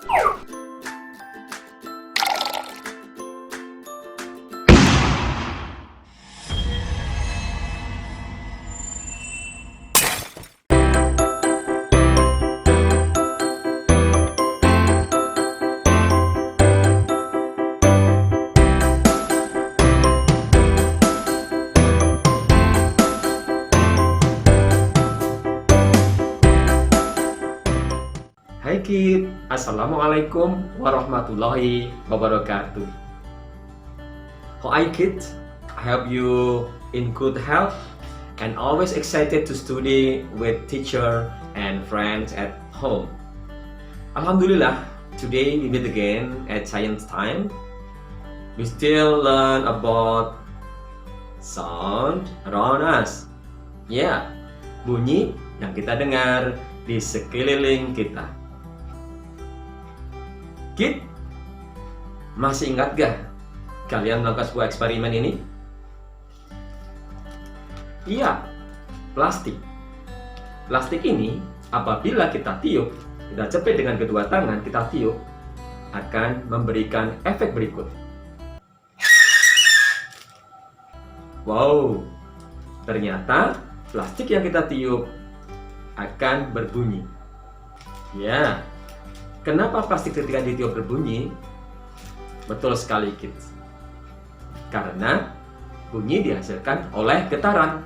Hai Kid, Assalamualaikum warahmatullahi wabarakatuh. How are you kids? I hope you in good health and always excited to study with teacher and friends at home. Alhamdulillah, today we meet again at science time. We still learn about sound around us. Ya, bunyi yang kita dengar di sekeliling kita. Kid, masih ingat gak kalian melakukan sebuah eksperimen ini? Iya, plastik. Plastik ini apabila kita tiup, kita cepet dengan kedua tangan, kita tiup, akan memberikan efek berikut. Wow, ternyata plastik yang kita tiup akan berbunyi. Ya. Kenapa plastik ketika ditiup berbunyi? Betul sekali kids. Karena bunyi dihasilkan oleh getaran.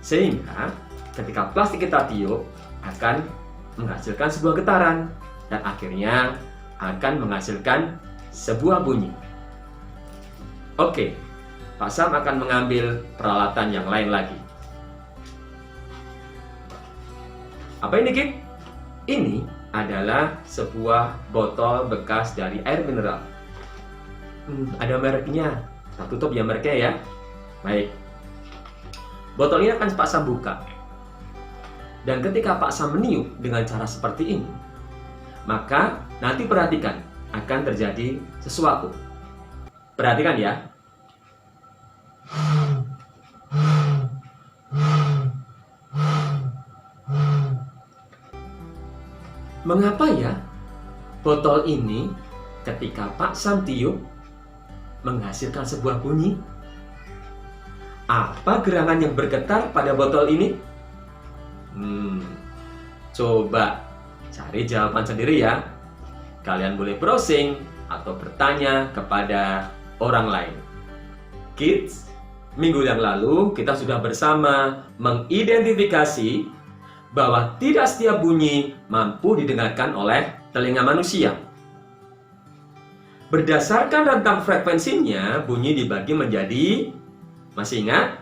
Sehingga ketika plastik kita tiup akan menghasilkan sebuah getaran. Dan akhirnya akan menghasilkan sebuah bunyi. Oke, Pak Sam akan mengambil peralatan yang lain lagi. Apa ini Kid? Ini adalah sebuah botol bekas dari air mineral. Ada mereknya. Kita tutup ya mereknya ya. Baik. Botol ini akan Pak Sam buka. Dan ketika Pak Sam meniup dengan cara seperti ini, maka nanti perhatikan akan terjadi sesuatu. Perhatikan ya. Mengapa ya botol ini ketika Pak Sam tiup menghasilkan sebuah bunyi? Apa gerangan yang bergetar pada botol ini? Coba cari jawaban sendiri ya. Kalian boleh browsing atau bertanya kepada orang lain. Kids, minggu yang lalu kita sudah bersama mengidentifikasi bahwa tidak setiap bunyi mampu didengarkan oleh telinga manusia. Berdasarkan rentang frekuensinya, bunyi dibagi menjadi, masih ingat?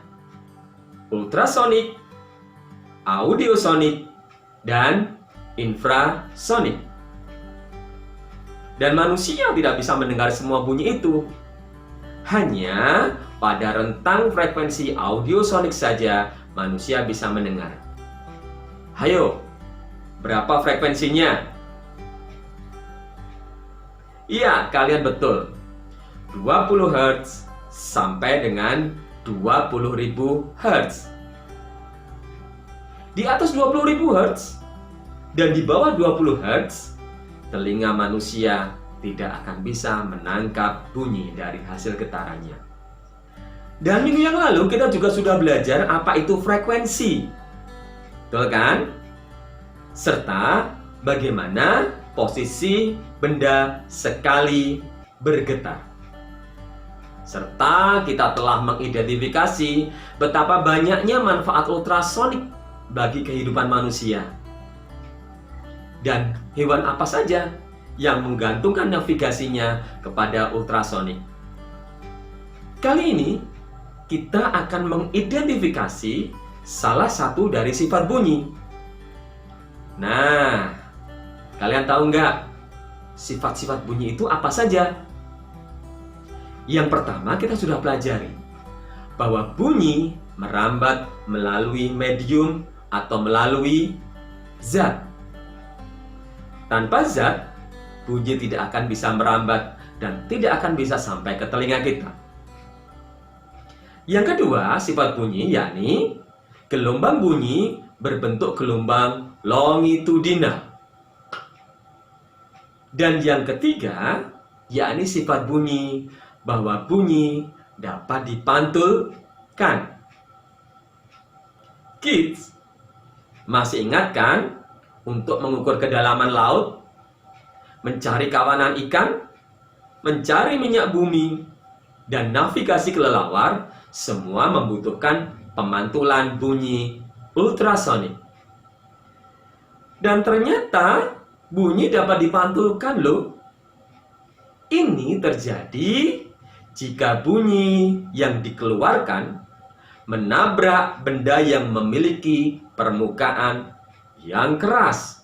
Ultrasonik, audiosonik, dan infrasonik. Dan manusia tidak bisa mendengar semua bunyi itu. Hanya pada rentang frekuensi audiosonik saja manusia bisa mendengar. Hayo, berapa frekuensinya? Iya, kalian betul. 20 Hz sampai dengan 20.000 Hz. Di atas 20.000 Hz dan di bawah 20 Hz, telinga manusia tidak akan bisa menangkap bunyi dari hasil getarannya. Dan minggu yang lalu kita juga sudah belajar apa itu frekuensi. Betul kan? Serta bagaimana posisi benda sekali bergetar. Serta kita telah mengidentifikasi betapa banyaknya manfaat ultrasonik bagi kehidupan manusia. Dan hewan apa saja yang menggantungkan navigasinya kepada ultrasonik. Kali ini kita akan mengidentifikasi salah satu dari sifat bunyi. Nah, kalian tahu nggak sifat-sifat bunyi itu apa saja? Yang pertama kita sudah pelajari bahwa bunyi merambat melalui medium atau melalui zat. Tanpa zat, bunyi tidak akan bisa merambat dan tidak akan bisa sampai ke telinga kita. Yang kedua, sifat bunyi yakni gelombang bunyi berbentuk gelombang longitudinal. Dan yang ketiga, yakni sifat bunyi, bahwa bunyi dapat dipantulkan. Kids, masih ingat kan untuk mengukur kedalaman laut, mencari kawanan ikan, mencari minyak bumi, dan navigasi kelelawar, semua membutuhkan pemantulan bunyi ultrasonik. Dan ternyata bunyi dapat dipantulkan loh. Ini terjadi jika bunyi yang dikeluarkan menabrak benda yang memiliki permukaan yang keras.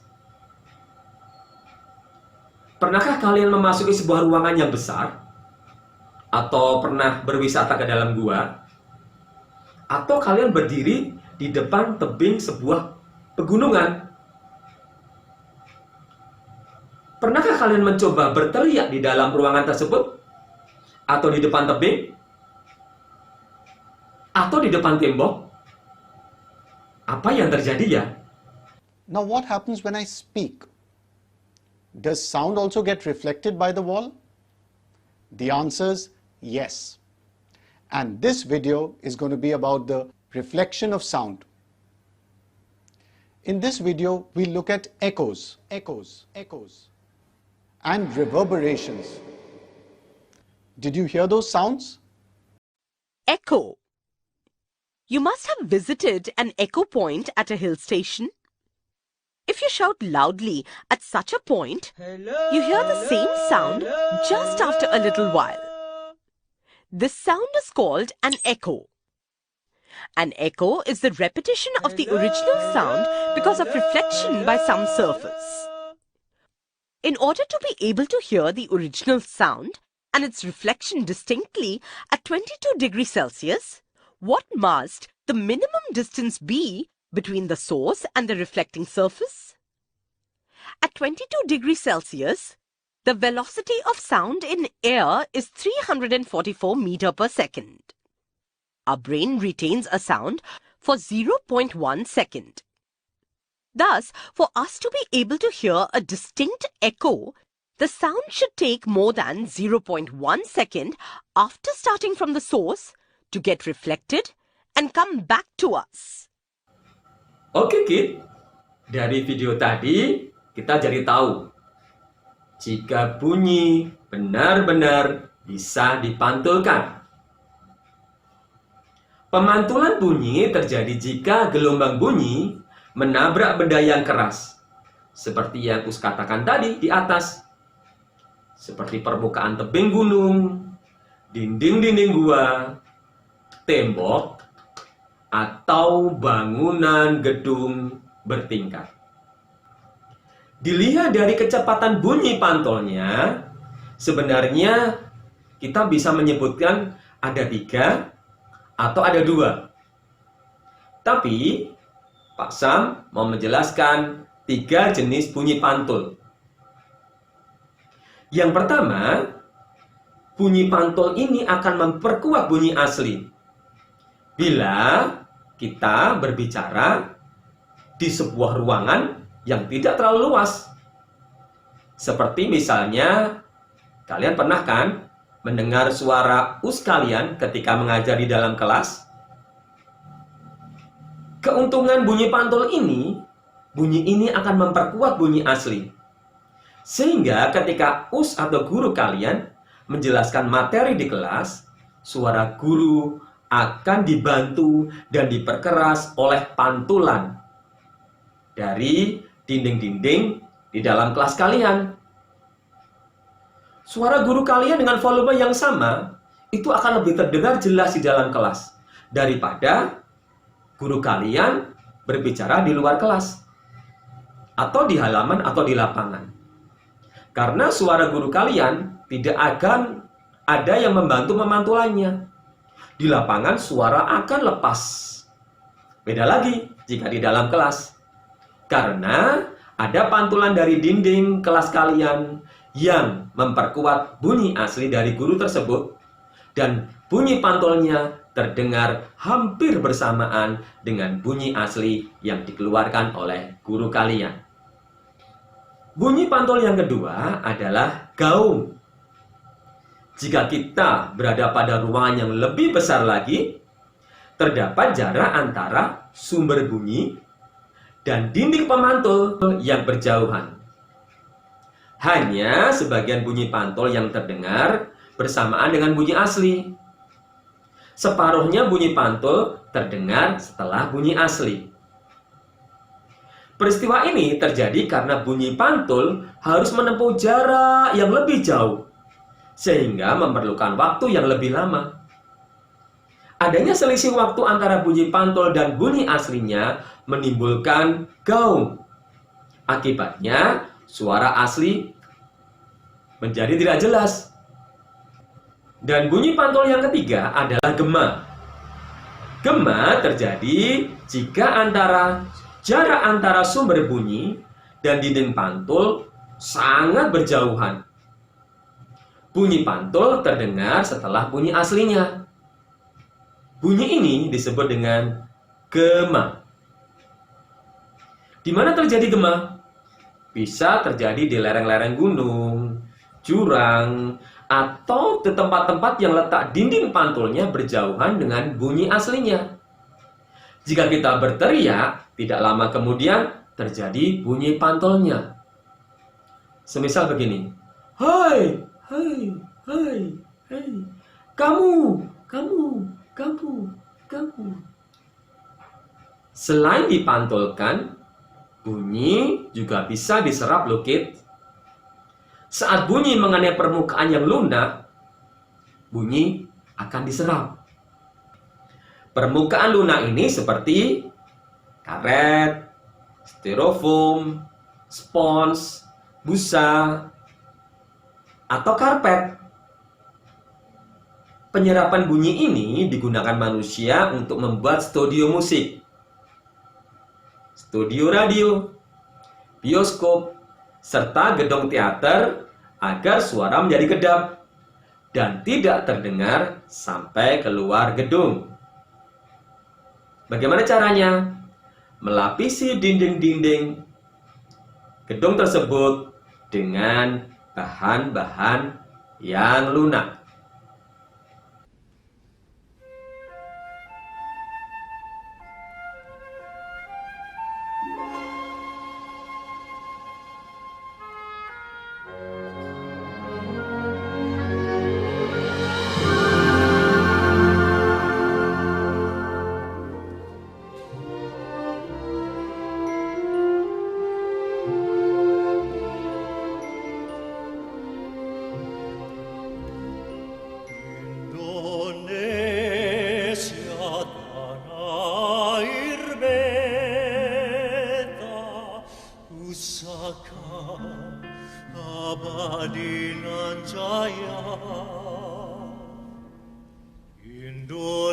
Pernahkah kalian memasuki sebuah ruangan yang besar? Atau pernah berwisata ke dalam gua? Atau kalian berdiri di depan tebing sebuah pegunungan? Pernahkah kalian mencoba berteriak di dalam ruangan tersebut? Atau di depan tebing? Atau di depan tembok? Apa yang terjadi ya? Now what happens when I speak? Does sound also get reflected by the wall? The answer is yes. And this video is going to be about the reflection of sound. In this video, we look at echoes, and reverberations. Did you hear those sounds? Echo. You must have visited an echo point at a hill station. If you shout loudly at such a point, you hear the same sound just after a little while. This sound is called an echo. An echo is the repetition of the original sound because of reflection by some surface. In order to be able to hear the original sound and its reflection distinctly at 22 degrees Celsius, what must the minimum distance be between the source and the reflecting surface? At 22 degrees Celsius, the velocity of sound in air is 344 meters per second. Our brain retains a sound for 0.1 second. Thus, for us to be able to hear a distinct echo, the sound should take more than 0.1 second after starting from the source to get reflected and come back to us. Oke, Kid. Dari video tadi, kita jadi tahu jika bunyi benar-benar bisa dipantulkan. Pemantulan bunyi terjadi jika gelombang bunyi menabrak benda yang keras, seperti yang Us katakan tadi di atas, seperti permukaan tebing gunung, dinding-dinding gua, tembok, atau bangunan gedung bertingkat. Dilihat dari kecepatan bunyi pantulnya, sebenarnya kita bisa menyebutkan ada 3 atau ada 2. Tapi Pak Sam mau menjelaskan 3 jenis bunyi pantul. Yang pertama, bunyi pantul ini akan memperkuat bunyi asli bila kita berbicara di sebuah ruangan yang tidak terlalu luas. Seperti misalnya, kalian pernah kan mendengar suara Us kalian ketika mengajar di dalam kelas? Keuntungan bunyi pantul ini, bunyi ini akan memperkuat bunyi asli. Sehingga ketika Us atau guru kalian menjelaskan materi di kelas, suara guru akan dibantu dan diperkeras oleh pantulan dari dinding-dinding di dalam kelas kalian. Suara guru kalian dengan volume yang sama itu akan lebih terdengar jelas di dalam kelas daripada guru kalian berbicara di luar kelas atau di halaman atau di lapangan. Karena suara guru kalian tidak akan ada yang membantu memantulannya. Di lapangan suara akan lepas. Beda lagi jika di dalam kelas. Karena ada pantulan dari dinding kelas kalian yang memperkuat bunyi asli dari guru tersebut. Dan bunyi pantulnya terdengar hampir bersamaan dengan bunyi asli yang dikeluarkan oleh guru kalian. Bunyi pantul yang kedua adalah gaung. Jika kita berada pada ruangan yang lebih besar lagi, terdapat jarak antara sumber bunyi dan dinding pemantul yang berjauhan. Hanya sebagian bunyi pantul yang terdengar bersamaan dengan bunyi asli. Separuhnya bunyi pantul terdengar setelah bunyi asli. Peristiwa ini terjadi karena bunyi pantul harus menempuh jarak yang lebih jauh, sehingga memerlukan waktu yang lebih lama. Adanya selisih waktu antara bunyi pantul dan bunyi aslinya menimbulkan gaung. Akibatnya, suara asli menjadi tidak jelas. Dan bunyi pantul yang ketiga adalah gema. Gema terjadi jika jarak antara sumber bunyi dan dinding pantul sangat berjauhan. Bunyi pantul terdengar setelah bunyi aslinya. Bunyi ini disebut dengan gema. Di mana terjadi gema? Bisa terjadi di lereng-lereng gunung, jurang, atau di tempat-tempat yang letak dinding pantulnya berjauhan dengan bunyi aslinya. Jika kita berteriak, tidak lama kemudian terjadi bunyi pantulnya. Semisal begini. Hai, hai, hai, hai. Kamu. Selain dipantulkan, bunyi juga bisa diserap loh, kids. Saat bunyi mengenai permukaan yang lunak, bunyi akan diserap. Permukaan lunak ini seperti karet, styrofoam, spons, busa, atau karpet. Penyerapan bunyi ini digunakan manusia untuk membuat studio musik, studio radio, bioskop, serta gedung teater agar suara menjadi kedap dan tidak terdengar sampai keluar gedung. Bagaimana caranya? Melapisi dinding-dinding gedung tersebut dengan bahan-bahan yang lunak.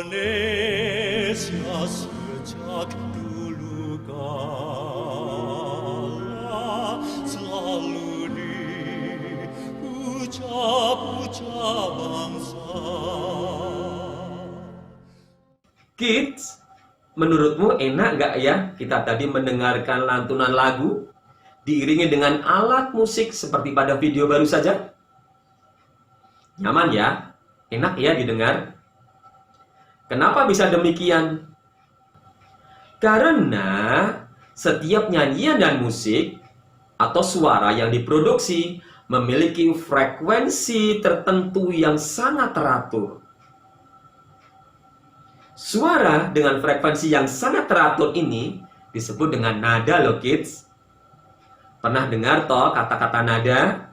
Indonesia sejak dulu kala selalu dipuja-puja bangsa. Kids, menurutmu enak nggak ya kita tadi mendengarkan lantunan lagu diiringi dengan alat musik seperti pada video baru saja? Nyaman ya? Enak ya didengar? Kenapa bisa demikian? Karena setiap nyanyian dan musik atau suara yang diproduksi memiliki frekuensi tertentu yang sangat teratur. Suara dengan frekuensi yang sangat teratur ini disebut dengan nada loh, kids. Pernah dengar toh kata-kata nada?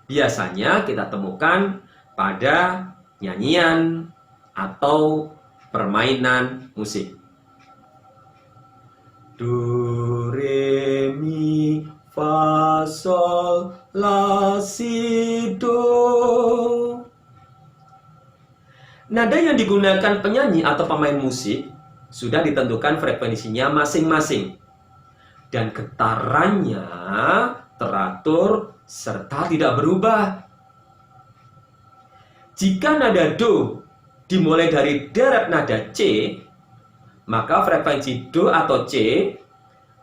Biasanya kita temukan pada nyanyian atau permainan musik. Do, re, mi, fa, sol, la, si, do. Nada yang digunakan penyanyi atau pemain musik sudah ditentukan frekuensinya masing-masing. Dan getarannya teratur serta tidak berubah. Jika nada do dimulai dari deret nada C, maka frekuensi do atau C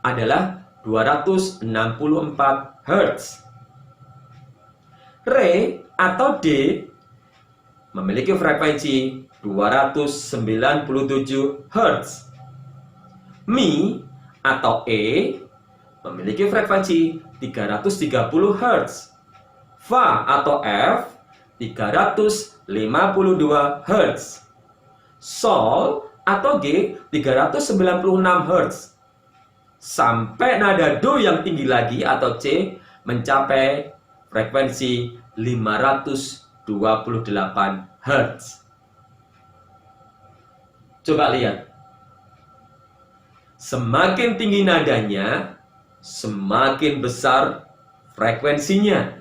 adalah 264 Hz. Re atau D memiliki frekuensi 297 Hz. Mi atau E memiliki frekuensi 330 Hz. Fa atau F 352 Hz. Sol atau G 396 Hz. Sampai nada Do yang tinggi lagi atau C mencapai frekuensi 528 Hz. Coba lihat. Semakin tinggi nadanya, semakin besar frekuensinya.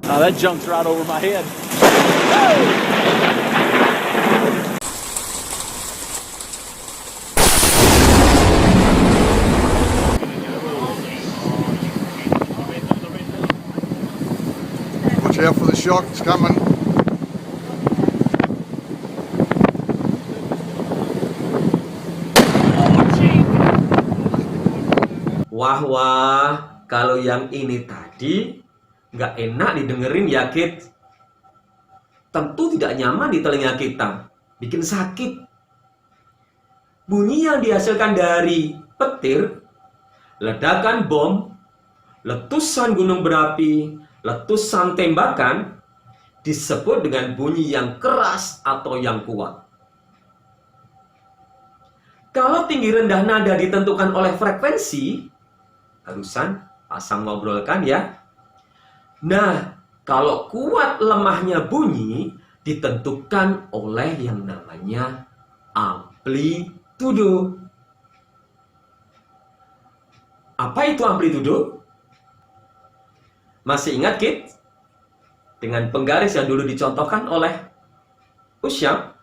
Oh, that jumped right over my head. Watch out for the shock, it's coming. Wah, kalau yang ini tadi nggak enak didengerin ya, Kid. Tentu tidak nyaman di telinga kita, bikin sakit. Bunyi yang dihasilkan dari petir, ledakan bom, letusan gunung berapi, letusan tembakan disebut dengan bunyi yang keras atau yang kuat. Kalau tinggi rendah nada ditentukan oleh frekuensi, barusan pasang ngobrolkan ya. Nah, kalau kuat lemahnya bunyi ditentukan oleh yang namanya amplitudo. Apa itu amplitudo? Masih ingat, Kid? Dengan penggaris yang dulu dicontohkan oleh Usyam,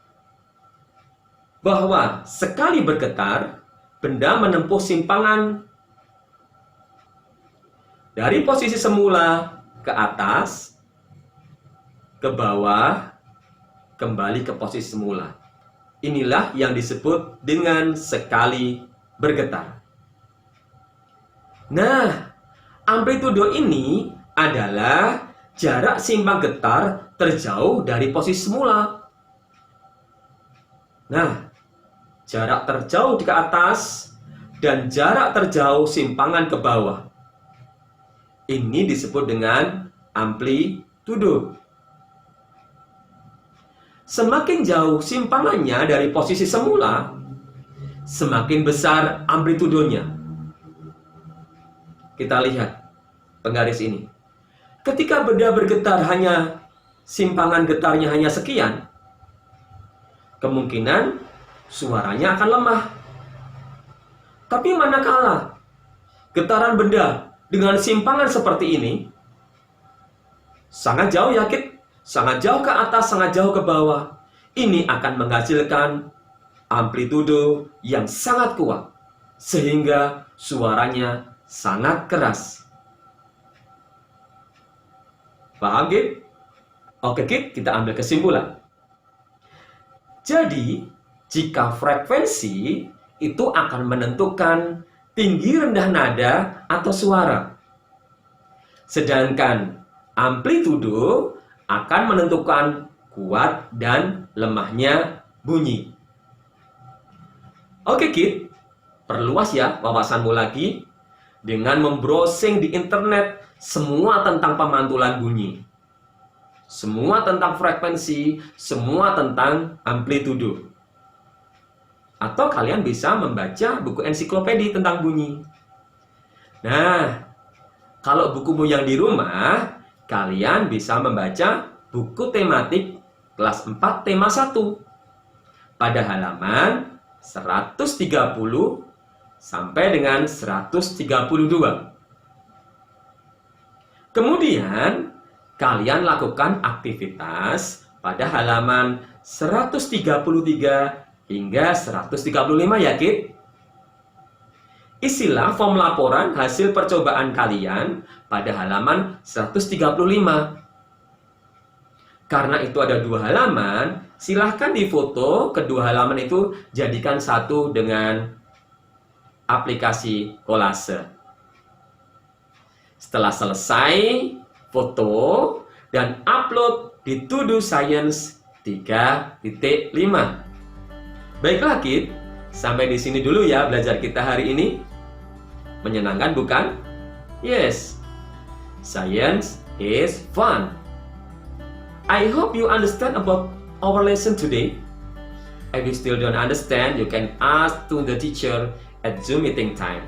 bahwa sekali bergetar, benda menempuh simpangan dari posisi semula ke atas, ke bawah, kembali ke posisi semula. Inilah yang disebut dengan sekali bergetar. Nah, amplitudo ini adalah jarak simpang getar terjauh dari posisi semula. Nah, jarak terjauh ke atas dan jarak terjauh simpangan ke bawah. Ini disebut dengan amplitudo. Semakin jauh simpangannya dari posisi semula, semakin besar amplitudonya. Kita lihat penggaris ini. Ketika benda bergetar hanya simpangan getarnya hanya sekian, kemungkinan suaranya akan lemah. Tapi manakala getaran benda dengan simpangan seperti ini, sangat jauh ya, Kid, sangat jauh ke atas, sangat jauh ke bawah, ini akan menghasilkan amplitudo yang sangat kuat, sehingga suaranya sangat keras. Paham, Kid? Oke, Kid, kita ambil kesimpulan. Jadi, jika frekuensi itu akan menentukan tinggi rendah nada atau suara. Sedangkan amplitudo akan menentukan kuat dan lemahnya bunyi. Oke, Kid, perluas ya wawasanmu lagi dengan membrowsing di internet semua tentang pemantulan bunyi. Semua tentang frekuensi, semua tentang amplitudo. Atau kalian bisa membaca buku ensiklopedi tentang bunyi. Nah, kalau bukumu yang di rumah, kalian bisa membaca buku tematik kelas 4 tema 1 pada halaman 130 sampai dengan 132. Kemudian, kalian lakukan aktivitas pada halaman 133 hingga 135 ya, Kid. Isilah form laporan hasil percobaan kalian pada halaman 135. Karena itu ada 2 halaman, silahkan difoto kedua halaman itu, jadikan satu dengan aplikasi kolase. Setelah selesai, foto dan upload di To Do Science 3.5. Baiklah, Kid, sampai di sini dulu ya belajar kita hari ini. Menyenangkan bukan? Yes, science is fun. I hope you understand about our lesson today. If you still don't understand, you can ask to the teacher at Zoom meeting time.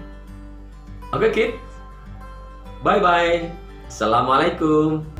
Okay, Kid? Bye-bye. Assalamualaikum.